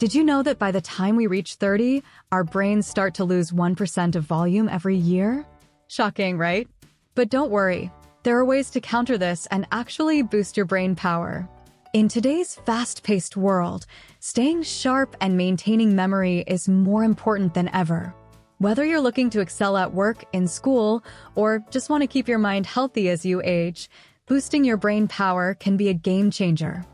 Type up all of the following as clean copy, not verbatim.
Did you know that by the time we reach 30, our brains start to lose 1% of volume every year? Shocking, right? But don't worry, there are ways to counter this and actually boost your brain power. In today's fast-paced world, staying sharp and maintaining memory is more important than ever. Whether you're looking to excel at work, in school, or just want to keep your mind healthy as you age, boosting your brain power can be a game changer.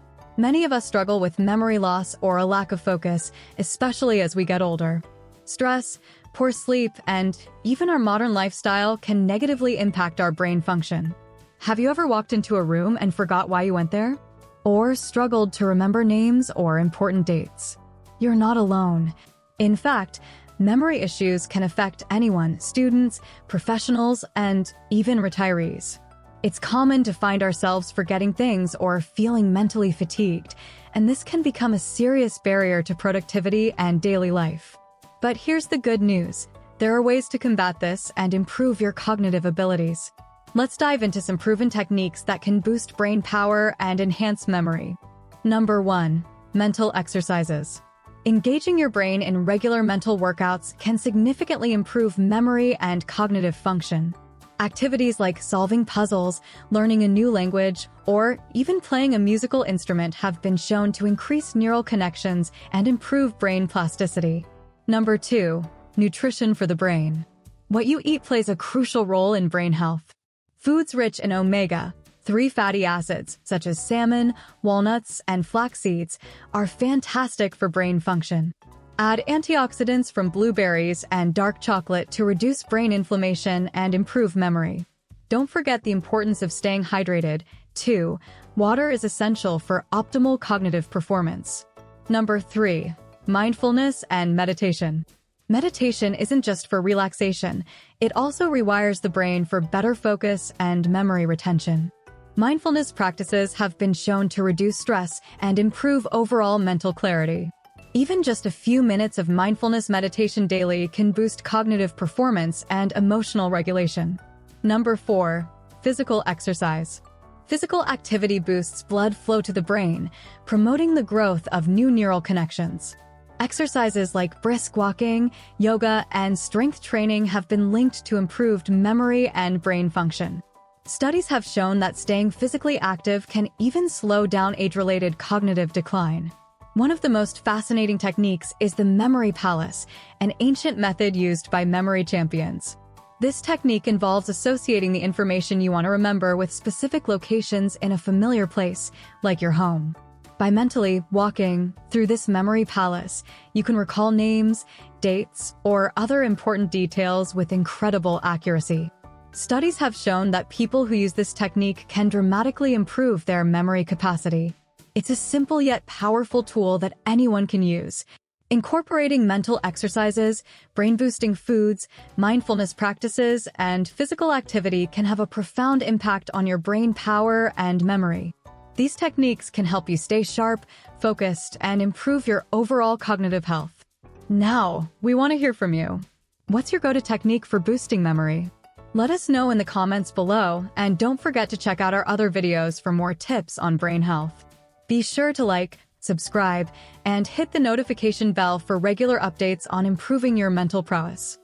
Many of us struggle with memory loss or a lack of focus, especially as we get older. Stress, poor sleep, and even our modern lifestyle can negatively impact our brain function. Have you ever walked into a room and forgot why you went there? Or struggled to remember names or important dates? You're not alone. In fact, memory issues can affect anyone, students, professionals, and even retirees. It's common to find ourselves forgetting things or feeling mentally fatigued, and this can become a serious barrier to productivity and daily life. But here's the good news. There are ways to combat this and improve your cognitive abilities. Let's dive into some proven techniques that can boost brain power and enhance memory. Number 1. Mental exercises. Engaging your brain in regular mental workouts can significantly improve memory and cognitive function. Activities like solving puzzles, learning a new language, or even playing a musical instrument have been shown to increase neural connections and improve brain plasticity. Number 2. Nutrition for the brain. What you eat plays a crucial role in brain health. Foods rich in omega-3 fatty acids, such as salmon, walnuts, and flax seeds, are fantastic for brain function. Add antioxidants from blueberries and dark chocolate to reduce brain inflammation and improve memory. Don't forget the importance of staying hydrated, too. Water is essential for optimal cognitive performance. Number 3. Mindfulness and meditation. Meditation isn't just for relaxation, it also rewires the brain for better focus and memory retention. Mindfulness practices have been shown to reduce stress and improve overall mental clarity. Even just a few minutes of mindfulness meditation daily can boost cognitive performance and emotional regulation. Number 4. Physical exercise. Physical activity boosts blood flow to the brain, promoting the growth of new neural connections. Exercises like brisk walking, yoga, and strength training have been linked to improved memory and brain function. Studies have shown that staying physically active can even slow down age-related cognitive decline. One of the most fascinating techniques is the memory palace, an ancient method used by memory champions. This technique involves associating the information you want to remember with specific locations in a familiar place, like your home. By mentally walking through this memory palace, you can recall names, dates, or other important details with incredible accuracy. Studies have shown that people who use this technique can dramatically improve their memory capacity. It's a simple yet powerful tool that anyone can use. Incorporating mental exercises, brain-boosting foods, mindfulness practices, and physical activity can have a profound impact on your brain power and memory. These techniques can help you stay sharp, focused, and improve your overall cognitive health. Now, we want to hear from you. What's your go-to technique for boosting memory? Let us know in the comments below, and don't forget to check out our other videos for more tips on brain health. Be sure to like, subscribe, and hit the notification bell for regular updates on improving your mental prowess.